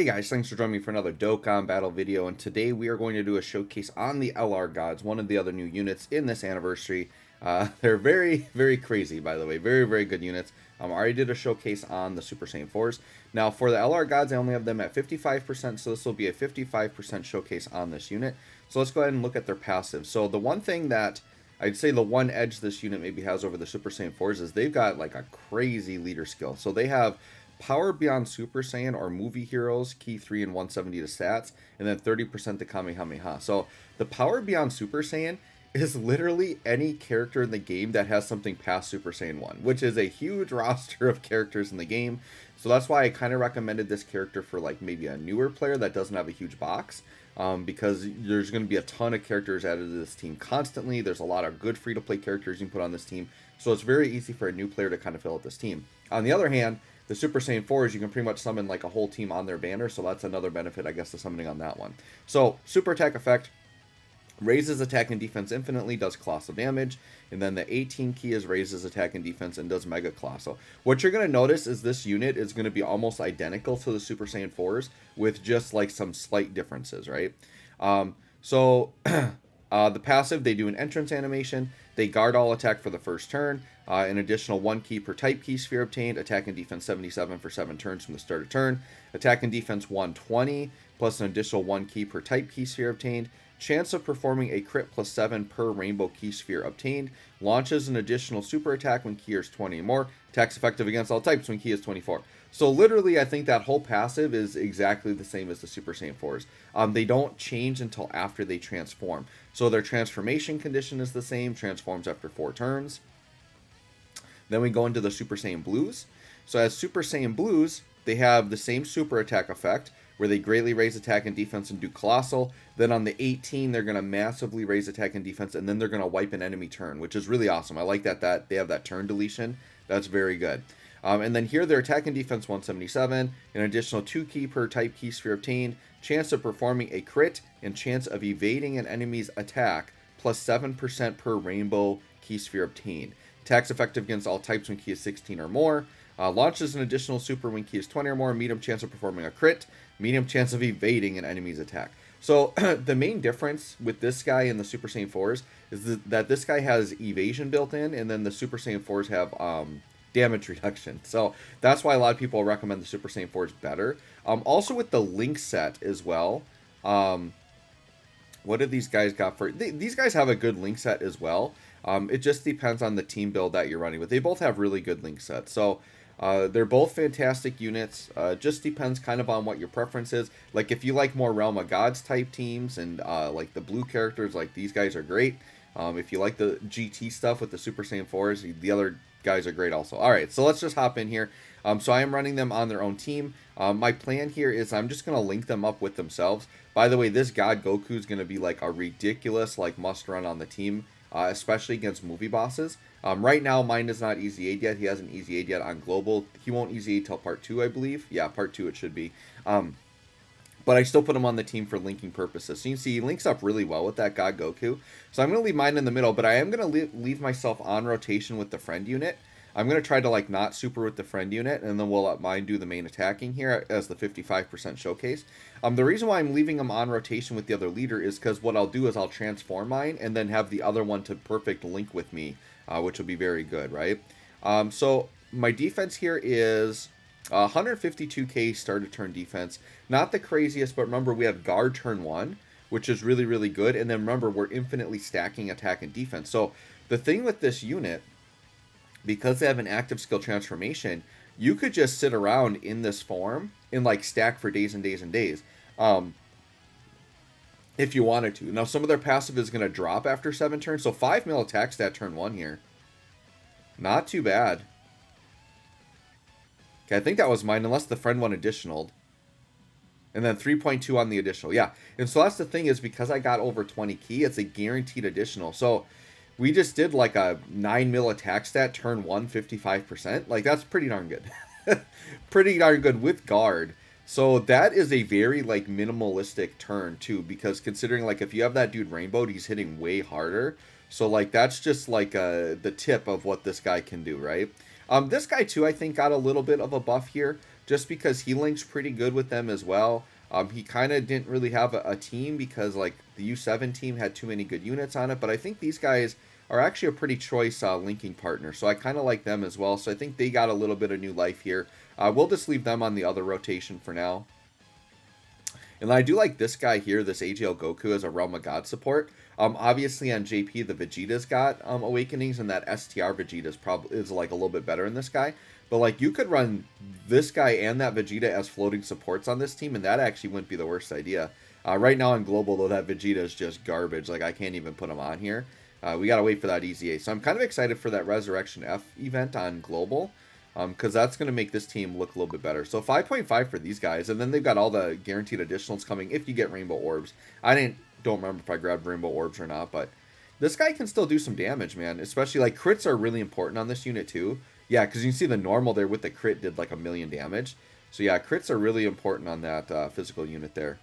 Hey guys, thanks for joining me for another Dokkan battle video, and today we are going to do a showcase on the LR Gods, one of the other new units in this anniversary. They're very crazy, by the way. Very good units. I already did a showcase on the Super Saiyan 4s. Now, for the LR Gods, I only have them at 55%, so this will be a 55% showcase on this unit. So let's go ahead and look at their passive. So the one thing that I'd say the one edge this unit maybe has over the Super Saiyan 4s is they've got like a crazy leader skill. So they have Power Beyond Super Saiyan or Movie Heroes, Key 3 and 170 to stats, and then 30% to Kamehameha. So the Power Beyond Super Saiyan is literally any character in the game that has something past Super Saiyan 1, which is a huge roster of characters in the game. So that's why I kind of recommended this character for like maybe a newer player that doesn't have a huge box. Because there's going to be a ton of characters added to this team constantly. There's a lot of good free-to-play characters you can put on this team. So it's very easy for a new player to kind of fill out this team. On the other hand, the Super Saiyan 4s, you can pretty much summon like a whole team on their banner, so that's another benefit, I guess, to summoning on that one. So, Super Attack Effect, raises attack and defense infinitely, does colossal damage, and then the 18 key is raises attack and defense and does mega colossal. What you're going to notice is this unit is going to be almost identical to the Super Saiyan 4s, with just like some slight differences, right? The passive, they do an entrance animation. They guard all attack for the first turn. An additional 1 key per type key sphere obtained. Attack and defense 77 for 7 turns from the start of turn. Attack and defense 120 plus an additional 1 key per type key sphere obtained. Chance of performing a crit plus 7 per rainbow key sphere obtained. Launches an additional super attack when key is 20 or more. Attacks effective against all types when key is 24. So literally, I think that whole passive is exactly the same as the Super Saiyan 4s. They don't change until after they transform. So their transformation condition is the same, transforms after 4 turns. Then we go into the Super Saiyan Blues. So as Super Saiyan Blues, they have the same super attack effect, where they greatly raise attack and defense and do colossal. Then on the 18, they're going to massively raise attack and defense, and then they're going to wipe an enemy turn, which is really awesome. I like that they have that turn deletion. That's very good. And then here, their attack and defense 177, an additional 2 key per type key sphere obtained, chance of performing a crit, and chance of evading an enemy's attack, plus 7% per rainbow key sphere obtained. Attacks effective against all types when key is 16 or more. Launches an additional super when key is 20 or more. Medium chance of performing a crit. Medium chance of evading an enemy's attack. So the main difference with this guy and the Super Saiyan 4s is that this guy has evasion built in, and then the Super Saiyan 4s have damage reduction. So that's why a lot of people recommend the Super Saiyan 4s better. Also with the link set as well. What have these guys got for... These guys have a good link set as well. It just depends on the team build that you're running with. They both have really good link sets. So they're both fantastic units. Just depends kind of on what your preference is. Like if you like more Realm of Gods type teams and like the blue characters, like these guys are great. If you like the GT stuff with the Super Saiyan 4s, the other guys are great also. Alright, so let's just hop in here. So I am running them on their own team. My plan here is I'm just going to link them up with themselves. By the way, this God Goku is going to be like a ridiculous like must run on the team. Especially against movie bosses. Right now, mine is not Easy Aid yet. He hasn't Easy Aid yet on Global. He won't Easy Aid till Part 2, I believe. Yeah, Part 2 it should be. But I still put him on the team for linking purposes. So you can see he links up really well with that God Goku. So I'm going to leave mine in the middle, but I am going to leave myself on rotation with the friend unit. I'm going to try to like not super with the friend unit, and then we'll let mine do the main attacking here as the 55% showcase. The reason why I'm leaving them on rotation with the other leader is because what I'll do is I'll transform mine and then have the other one to perfect link with me, which will be very good, right? So my defense here is 152k start of turn defense. Not the craziest, but remember we have guard turn 1, which is really good. And then remember, we're infinitely stacking attack and defense. So the thing with this unit, because they have an active skill transformation, you could just sit around in this form and like stack for days and days and days. If you wanted to. Now some of their passive is going to drop after 7 turns. So 5 mil attack stat turn 1 here. Not too bad. Okay, I think that was mine, unless the friend one additional. And then 3.2 on the additional. Yeah. And so that's the thing, is because I got over 20 key, it's a guaranteed additional. So we just did like a 9 mil attack stat, turn 1, 55%. Like, that's pretty darn good. Pretty darn good with guard. So that is a very, like, minimalistic turn, too. Because considering, like, if you have that dude rainbowed, he's hitting way harder. So, like, that's just, like, the tip of what this guy can do, right? This guy, too, I think got a little bit of a buff here just because he links pretty good with them as well. He kind of didn't really have a team because like the U7 team had too many good units on it, but I think these guys are actually a pretty choice linking partner, so I kind of like them as well. So I think they got a little bit of new life here. We'll just leave them on the other rotation for now. And I do like this guy here, this AGL Goku as a Realm of God support. Obviously on JP, the Vegeta's got Awakenings, and that STR Vegeta's probably is like a little bit better in this guy. But like you could run this guy and that Vegeta as floating supports on this team, and that actually wouldn't be the worst idea. Right now in Global, though, that Vegeta is just garbage. Like I can't even put him on here. We gotta wait for that Easy A. So I'm kind of excited for that Resurrection F event on Global. Because that's going to make this team look a little bit better. So 5.5 for these guys, and then they've got all the guaranteed additionals coming if you get Rainbow Orbs. Don't remember if I grabbed Rainbow Orbs or not, but this guy can still do some damage, man. Especially, like, crits are really important on this unit, too. Yeah, because you can see the normal there with the crit did, like, 1,000,000 damage. So, yeah, crits are really important on that physical unit there.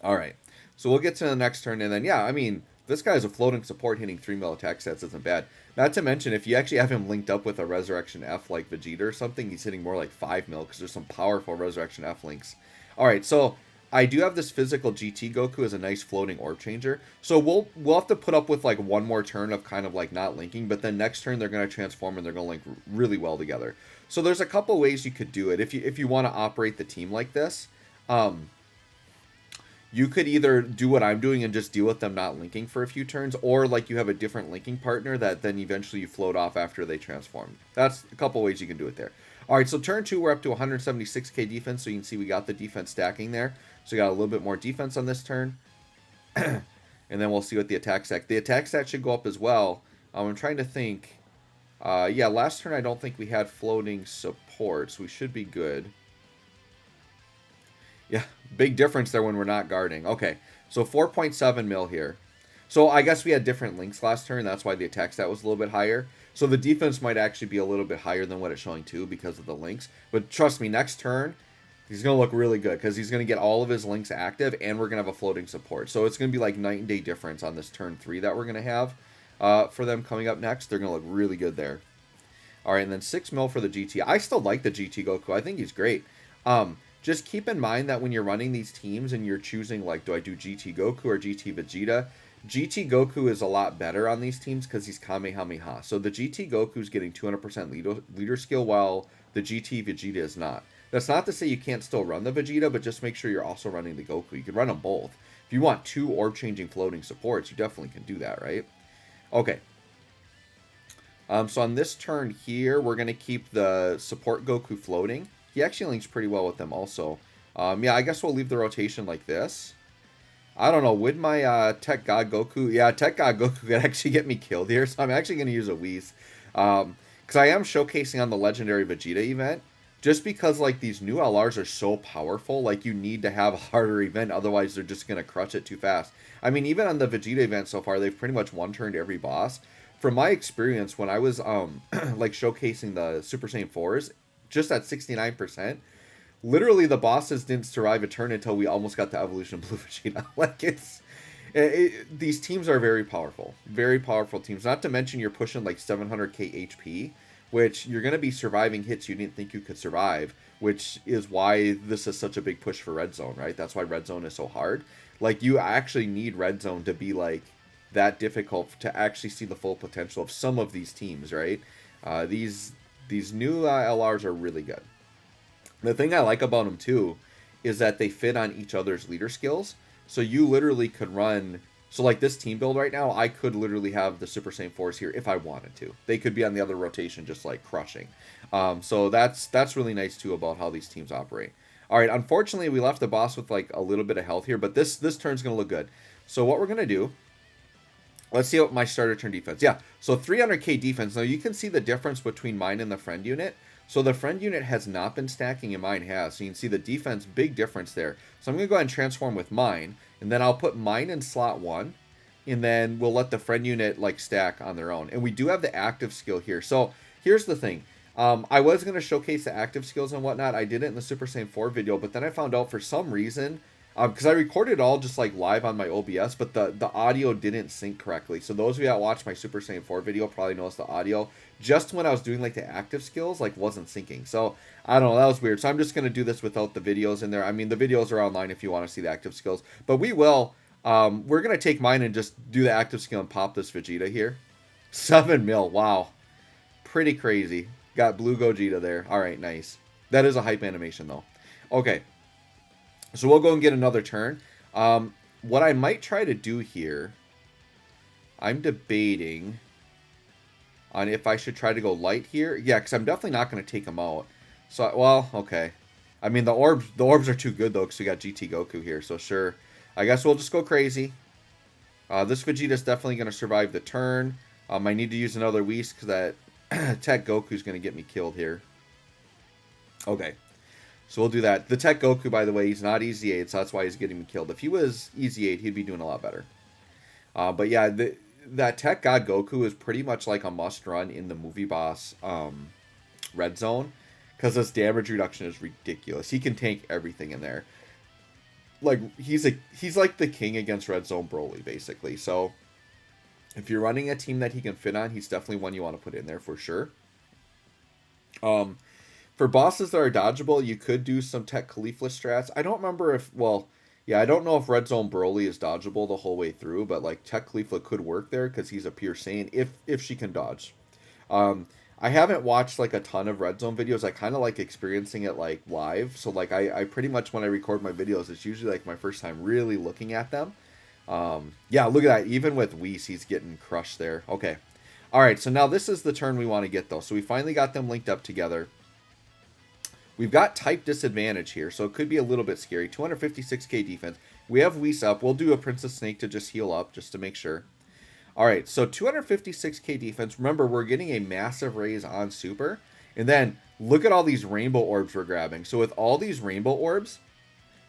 Alright, so we'll get to the next turn, and then, yeah, I mean, this guy's a floating support hitting 3 mil attack stats isn't bad. Not to mention, if you actually have him linked up with a Resurrection F like Vegeta or something, he's hitting more like 5 mil because there's some powerful Resurrection F links. Alright, so I do have this physical GT Goku as a nice floating orb changer. So we'll have to put up with like one more turn of kind of like not linking, but then next turn they're going to transform and they're going to link really well together. So there's a couple ways you could do it if you want to operate the team like this. You could either do what I'm doing and just deal with them not linking for a few turns, or like you have a different linking partner that then eventually you float off after they transform. That's a couple ways you can do it there. All right, so turn 2, we're up to 176k defense, so you can see we got the defense stacking there. So we got a little bit more defense on this turn. And then we'll see what the attack stat. The attack stat should go up as well. I'm trying to think. Yeah, last turn I don't think we had floating supports. We should be good. Yeah, big difference there when we're not guarding. Okay, so 4.7 mil here. So I guess we had different links last turn. That's why the attack stat was a little bit higher. So the defense might actually be a little bit higher than what it's showing too because of the links. But trust me, next turn, he's going to look really good because he's going to get all of his links active and we're going to have a floating support. So it's going to be like night and day difference on this turn 3 that we're going to have for them coming up next. They're going to look really good there. All right, and then 6 mil for the GT. I still like the GT Goku. I think he's great. Just keep in mind that when you're running these teams and you're choosing, like, do I do GT Goku or GT Vegeta? GT Goku is a lot better on these teams because he's Kamehameha. So the GT Goku is getting 200% leader skill while the GT Vegeta is not. That's not to say you can't still run the Vegeta, but just make sure you're also running the Goku. You can run them both. If you want 2 orb-changing floating supports, you definitely can do that, right? Okay. So on this turn here, we're going to keep the support Goku floating. He actually links pretty well with them also. Yeah, I guess we'll leave the rotation like this. I don't know. Would my Tech God Goku... Yeah, Tech God Goku could actually get me killed here, so I'm actually going to use a Whis. Because I am showcasing on the Legendary Vegeta event. Just because, like, these new LRs are so powerful, like, you need to have a harder event, otherwise they're just going to crush it too fast. I mean, even on the Vegeta event so far, they've pretty much one-turned every boss. From my experience, when I was, like, showcasing the Super Saiyan 4s, just at 69%, literally the bosses didn't survive a turn until we almost got to Evolution Blue Vegeta. Like, these teams are very powerful teams. Not to mention you're pushing like 700k HP, which you're going to be surviving hits you didn't think you could survive, which is why this is such a big push for Red Zone, right? That's why Red Zone is so hard. Like, you actually need Red Zone to be like that difficult to actually see the full potential of some of these teams, right? These new LRs are really good. The thing I like about them too is that they fit on each other's leader skills. So you literally could run... So like this team build right now, I could literally have the Super Saiyan 4s here if I wanted to. They could be on the other rotation just like crushing. So that's really nice too about how these teams operate. All right, unfortunately we left the boss with like a little bit of health here, but this turn's going to look good. So what we're going to do... Let's see what my starter turn defense. Yeah, so 300k defense. Now you can see the difference between mine and the friend unit. So the friend unit has not been stacking and mine has. So you can see the defense, big difference there. So I'm going to go ahead and transform with mine. And then I'll put mine in slot 1. And then we'll let the friend unit like stack on their own. And we do have the active skill here. So here's the thing. I was going to showcase the active skills and whatnot. I did it in the Super Saiyan 4 video. But then I found out for some reason... Because I recorded it all just like live on my OBS, but the audio didn't sync correctly. So those of you that watched my Super Saiyan 4 video probably noticed the audio just when I was doing like the active skills like wasn't syncing. So I don't know, that was weird. So I'm just gonna do this without the videos in there. I mean, the videos are online if you want to see the active skills, but we will. We're gonna take mine and just do the active skill and pop this Vegeta here. 7 mil, wow, pretty crazy. Got blue Gogeta there. All right, nice. That is a hype animation though. Okay. So we'll go and get another turn. What I might try to do here, I'm debating on if I should try to go light here. Yeah, because I'm definitely not going to take him out. So, well, okay. I mean, the orbs are too good, though, because we got GT Goku here. So, sure. I guess we'll just go crazy. This Vegeta's definitely going to survive the turn. I need to use another Whis because that Tech Goku's going to get me killed here. Okay. So we'll do that. The Tech Goku, by the way, he's not Easy 8, so that's why he's getting me killed. If he was Easy 8, he'd be doing a lot better. But yeah, that Tech God Goku is pretty much like a must-run in the movie boss Red Zone, because his damage reduction is ridiculous. He can tank everything in there. Like, he's like the king against Red Zone Broly, basically. So if you're running a team that he can fit on, he's definitely one you want to put in there for sure. For bosses that are dodgeable, you could do some Tech Caulifla strats. I don't remember if, well, yeah, I don't know if Red Zone Broly is dodgeable the whole way through, but like Tech Caulifla could work there because he's a pure Saiyan if she can dodge. I haven't watched like a ton of Red Zone videos. I kind of like experiencing it like live. So like I pretty much when I record my videos, it's usually like my first time really looking at them. Yeah, look at that. Even with Whis, he's getting crushed there. Okay. All right, so now this is the turn we want to get though. So we finally got them linked up together. We've got type disadvantage here, so it could be a little bit scary. 256k defense. We have Whis up. We'll do a Princess Snake to just heal up, just to make sure. All right, so 256k defense. Remember, we're getting a massive raise on Super. And then, look at all these rainbow orbs we're grabbing. So with all these rainbow orbs,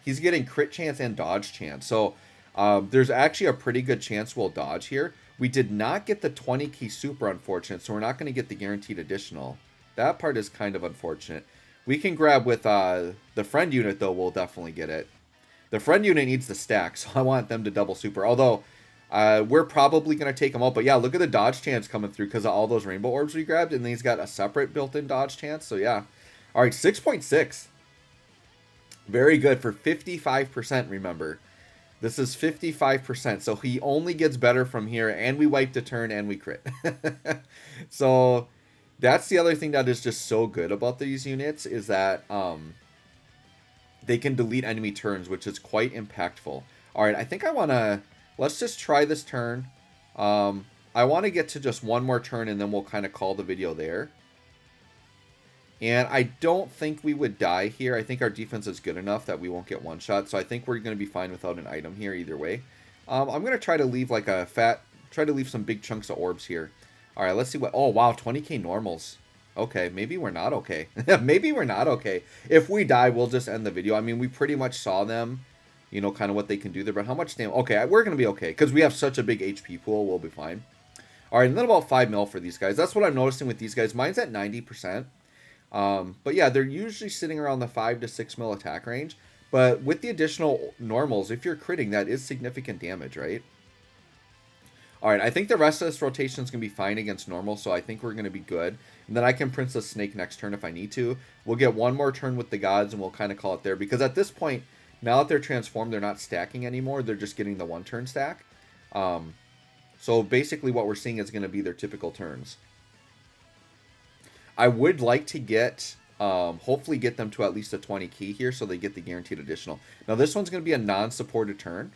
he's getting crit chance and dodge chance. So there's actually a pretty good chance we'll dodge here. We did not get the 20 key Super, unfortunate, so we're not going to get the guaranteed additional. That part is kind of unfortunate. We can grab with the friend unit, though. We'll definitely get it. The friend unit needs the stack, so I want them to double super. Although, we're probably going to take them out. But yeah, look at the dodge chance coming through because of all those rainbow orbs we grabbed. And then he's got a separate built-in dodge chance. So yeah. All right, 6.6. Very good for 55%, remember. This is 55%. So he only gets better from here. And we wiped a turn and we crit. So that's the other thing that is just so good about these units is that they can delete enemy turns, which is quite impactful. All right, I think I want to... Let's just try this turn. I want to get to just one more turn, and then we'll kind of call the video there. And I don't think we would die here. I think our defense is good enough that we won't get one shot. So I think we're going to be fine without an item here either way. I'm going to try to leave like a try to leave some big chunks of orbs here. All right, let's see what... Oh, wow, 20k normals. Okay, maybe we're not okay. Maybe we're not okay. If we die, we'll just end the video. I mean, we pretty much saw them, you know, kind of what they can do there. But how much damage? Okay, we're going to be okay. Because we have such a big HP pool, we'll be fine. All right, and then about 5 mil for these guys. That's what I'm noticing with these guys. Mine's at 90%. But yeah, they're usually sitting around the 5 to 6 mil attack range. But with the additional normals, if you're critting, that is significant damage, right? All right, I think the rest of this rotation is going to be fine against normal, so I think we're going to be good. And then I can Princess Snake next turn if I need to. We'll get one more turn with the gods, and we'll kind of call it there. Because at this point, now that they're transformed, they're not stacking anymore. They're just getting the one-turn stack. So basically what we're seeing is going to be their typical turns. I would like to get... hopefully get them to at least a 20 key here so they get the guaranteed additional. Now this one's going to be a non-supported turn.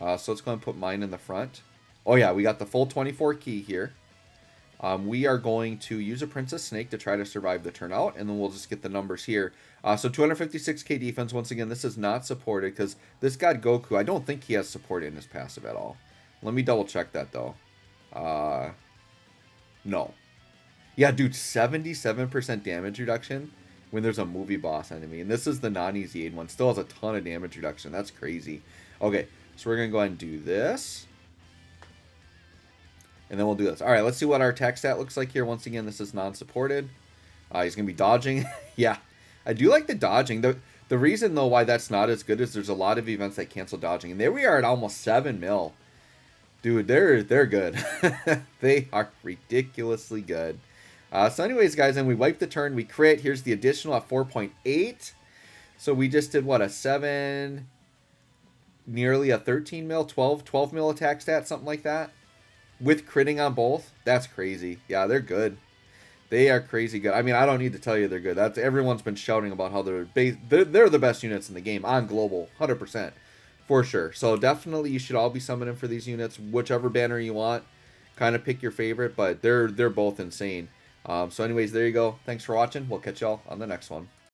So let's go and put mine in the front. Oh yeah, we got the full 24 key here. We are going to use a Princess Snake to try to survive the turn out, and then we'll just get the numbers here. So 256k defense. Once again, this is not supported because this God Goku, I don't think he has support in his passive at all. Let me double check that though. No. Yeah, dude, 77% damage reduction when there's a movie boss enemy. And this is the non-easy aid one. Still has a ton of damage reduction. That's crazy. Okay, so we're going to go ahead and do this. And then we'll do this. All right, let's see what our attack stat looks like here. Once again, this is non-supported. He's going to be dodging. Yeah, I do like the dodging. The reason though why that's not as good is there's a lot of events that cancel dodging, and there we are at almost 7 mil. Dude, they're good. They are ridiculously good. So anyways, guys, and we wipe the turn. We crit. Here's the additional at 4.8. So we just did, what, a 7, nearly a 13 mil, 12 mil attack stat, something like that. With critting on both. That's crazy. Yeah, they're good. They are crazy good. I mean, I don't need to tell you they're good. That's everyone's been shouting about how they're the best units in the game on global, 100%. For sure. So definitely you should all be summoning for these units, whichever banner you want. Kind of pick your favorite, but they're both insane. So anyways, there you go. Thanks for watching. We'll catch y'all on the next one.